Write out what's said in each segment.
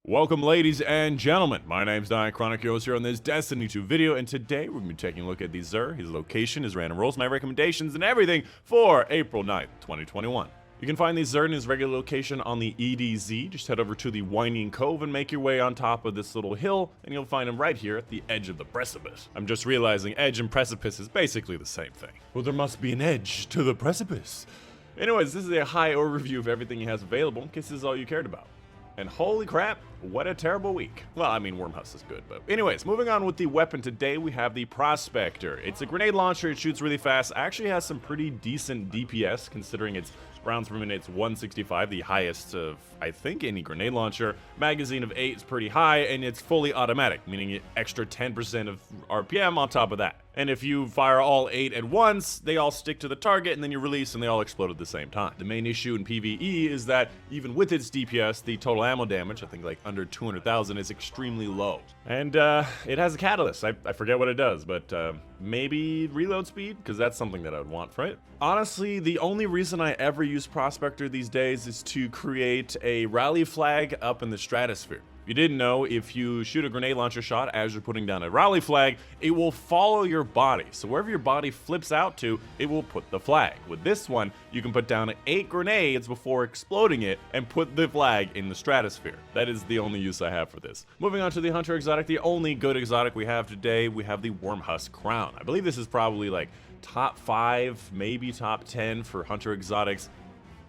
Welcome, ladies and gentlemen. My name's Dychronic, your host here on this Destiny 2 video, and today we're going to be taking a look at the Xur, his location, his random rolls, my recommendations, and everything for April 9th, 2021. You can find the Xur in his regular location on the EDZ. Just head over to the Winding Cove and make your way on top of this little hill, and you'll find him right here at the edge of the precipice. I'm just realizing edge and precipice is basically the same thing. Well, there must be an edge to the precipice. Anyways, this is a high overview of everything he has available, in case this is all you cared about. And holy crap, what a terrible week. Well, I mean, Wormhusk is good, but anyways, moving on with the weapon today, we have the Prospector. It's a grenade launcher, it shoots really fast, actually has some pretty decent DPS, considering its rounds per minute's 165, the highest of, I think, any grenade launcher. Magazine of 8 is pretty high, and it's fully automatic, meaning an extra 10% of RPM on top of that. And if you fire all 8 at once, they all stick to the target, and then you release, and they all explode at the same time. The main issue in PvE is that, even with its DPS, the total ammo damage, I think like under 200,000, is extremely low. And it has a catalyst. I forget what it does, but maybe reload speed, because that's something that I would want for it. Honestly, the only reason I ever use Prospector these days is to create a rally flag up in the stratosphere. If you didn't know, if you shoot a grenade launcher shot as you're putting down a rally flag, it will follow your body. So wherever your body flips out to, it will put the flag. With this one, you can put down 8 grenades before exploding it and put the flag in the stratosphere. That is the only use I have for this. Moving on to the Hunter exotic, the only good exotic we have today, we have the Wormhusk Crown. I believe this is probably like top 5, maybe top 10 for Hunter exotics,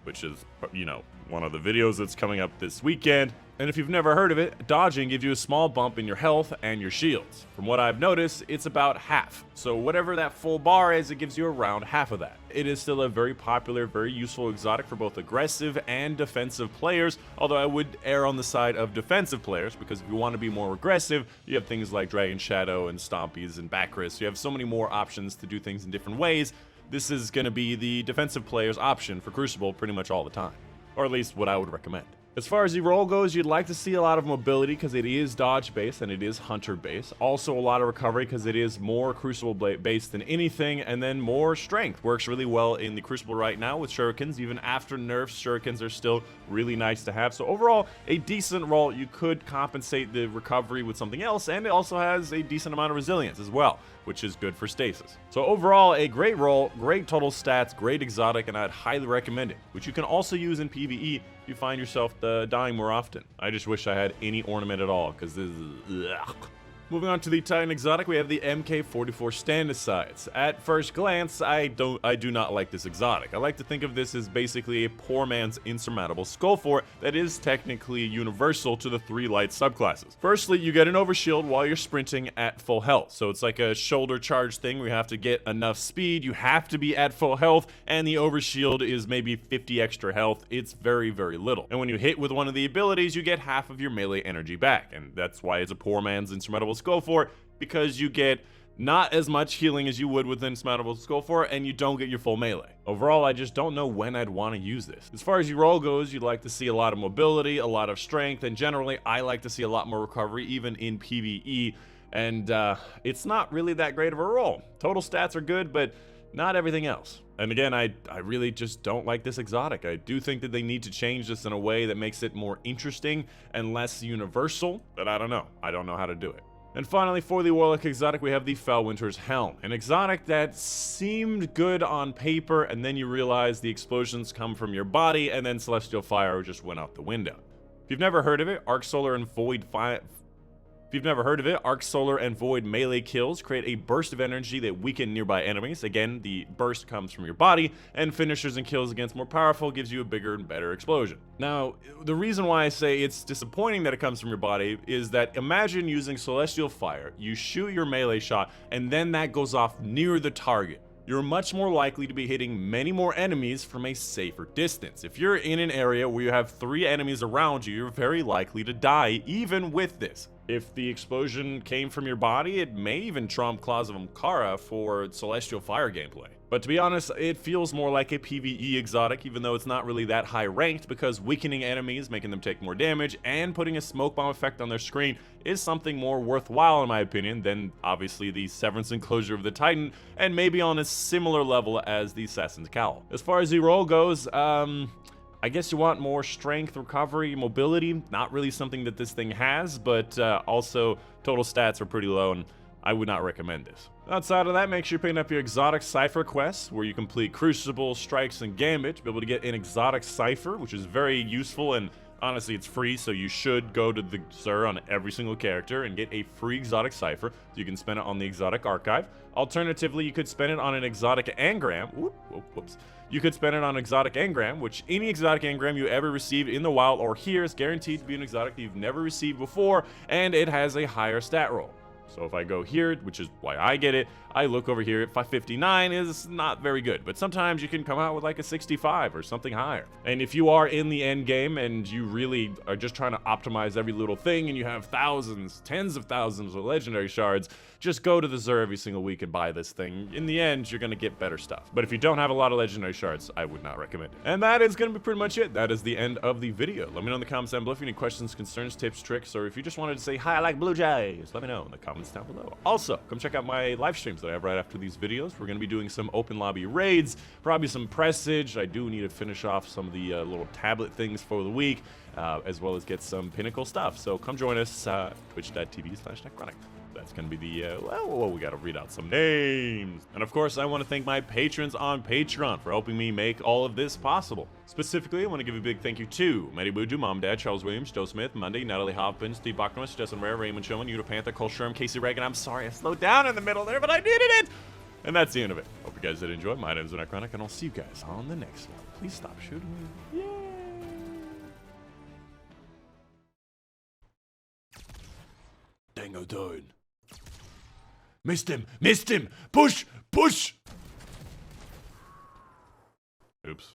which is, you know, one of the videos that's coming up this weekend. And if you've never heard of it, dodging gives you a small bump in your health and your shields. From what I've noticed, it's about half. So whatever that full bar is, it gives you around half of that. It is still a very popular, very useful exotic for both aggressive and defensive players, although I would err on the side of defensive players, because if you want to be more aggressive, you have things like Dragon Shadow and Stompies and Bacchus. You have so many more options to do things in different ways. This is going to be the defensive player's option for Crucible pretty much all the time. Or at least what I would recommend. As far as the roll goes, you'd like to see a lot of mobility because it is dodge based and it is hunter based. Also a lot of recovery because it is more Crucible based than anything, and then more strength. Works really well in the Crucible right now with shurikens. Even after nerfs, shurikens are still really nice to have. So overall, a decent roll. You could compensate the recovery with something else, and it also has a decent amount of resilience as well, which is good for stasis. So overall, a great roll, great total stats, great exotic, and I'd highly recommend it, which you can also use in PvE if you find yourself dying more often. I just wish I had any ornament at all, because this is ugh. Moving on to the Titan exotic, we have the MK44 Standicides. At first glance, I do not like this exotic. I like to think of this as basically a poor man's insurmountable Skullfort that is technically universal to the 3 light subclasses. Firstly, you get an overshield while you're sprinting at full health. So it's like a shoulder charge thing where you have to get enough speed, you have to be at full health, and the overshield is maybe 50 extra health. It's very, very little. And when you hit with one of the abilities, you get half of your melee energy back. And that's why it's a poor man's insurmountable Skullfort, because you get not as much healing as you would with insurmountable Skullfort, and you don't get your full melee. Overall, I just don't know when I'd want to use this. As far as your roll goes, you'd like to see a lot of mobility, a lot of strength, and generally, I like to see a lot more recovery, even in PvE, and it's not really that great of a roll. Total stats are good, but not everything else. And again, I really just don't like this exotic. I do think that they need to change this in a way that makes it more interesting and less universal, but I don't know. I don't know how to do it. And finally, for the Warlock exotic, we have the Felwinter's Helm, an exotic that seemed good on paper, and then you realize the explosions come from your body, and then Celestial Fire just went out the window. If you've never heard of it, Arc Solar and Void melee kills create a burst of energy that weaken nearby enemies. Again, the burst comes from your body, and finishers and kills against more powerful gives you a bigger and better explosion. Now, the reason why I say it's disappointing that it comes from your body is that imagine using Celestial Fire, you shoot your melee shot, and then that goes off near the target. You're much more likely to be hitting many more enemies from a safer distance. If you're in an area where you have 3 enemies around you, you're very likely to die, even with this. If the explosion came from your body, it may even trump Claws of Ankara for Celestial Fire gameplay. But to be honest, it feels more like a PvE exotic, even though it's not really that high ranked, because weakening enemies, making them take more damage, and putting a smoke bomb effect on their screen is something more worthwhile in my opinion than obviously the Severance Enclosure of the Titan, and maybe on a similar level as the Assassin's Cowl. As far as the roll goes, I guess you want more strength, recovery, mobility. Not really something that this thing has, but also total stats are pretty low, and I would not recommend this. Outside of that, make sure you're picking up your exotic Cipher quests, where you complete Crucible, Strikes, and Gambit to be able to get an exotic Cipher, which is very useful, and honestly, it's free, so you should go to the Xur on every single character and get a free exotic Cipher, so you can spend it on the exotic archive. Alternatively, you could spend it on an exotic engram. Whoops. You could spend it on exotic engram, which any exotic engram you ever received in the wild or here is guaranteed to be an exotic that you've never received before, and it has a higher stat roll. So if I go here, which is why I get it, I look over here at 59 is not very good, but sometimes you can come out with like a 65 or something higher. And if you are in the end game and you really are just trying to optimize every little thing and you have thousands, tens of thousands of legendary shards, just go to the Xur every single week and buy this thing. In the end, you're gonna get better stuff. But if you don't have a lot of legendary shards, I would not recommend it. And that is gonna be pretty much it. That is the end of the video. Let me know in the comments down below if you have any questions, concerns, tips, tricks, or if you just wanted to say, hi, I like Blue Jays, let me know in the comments down below. Also, come check out my live streams that I have right after these videos. We're gonna be doing some open lobby raids, probably some presage. I do need to finish off some of the little tablet things for the week, as well as get some pinnacle stuff. So come join us, twitch.tv/Dychronic. That's going to be the, well, we got to read out some names. And of course, I want to thank my patrons on Patreon for helping me make all of this possible. Specifically, I want to give a big thank you to Matty Buju, Mom, Dad, Charles Williams, Joe Smith, Monday, Natalie Hoppins, Steve Bachman, Justin Rare, Raymond Showman, Yuta Panther, Cole Sherm, Casey Reagan. I'm sorry I slowed down in the middle there, but I needed it. And that's the end of it. Hope you guys did enjoy. My name is Dychronic, and I'll see you guys on the next one. Please stop shooting me. Yay! Dango down. Missed him! Missed him! Push! Push! Oops.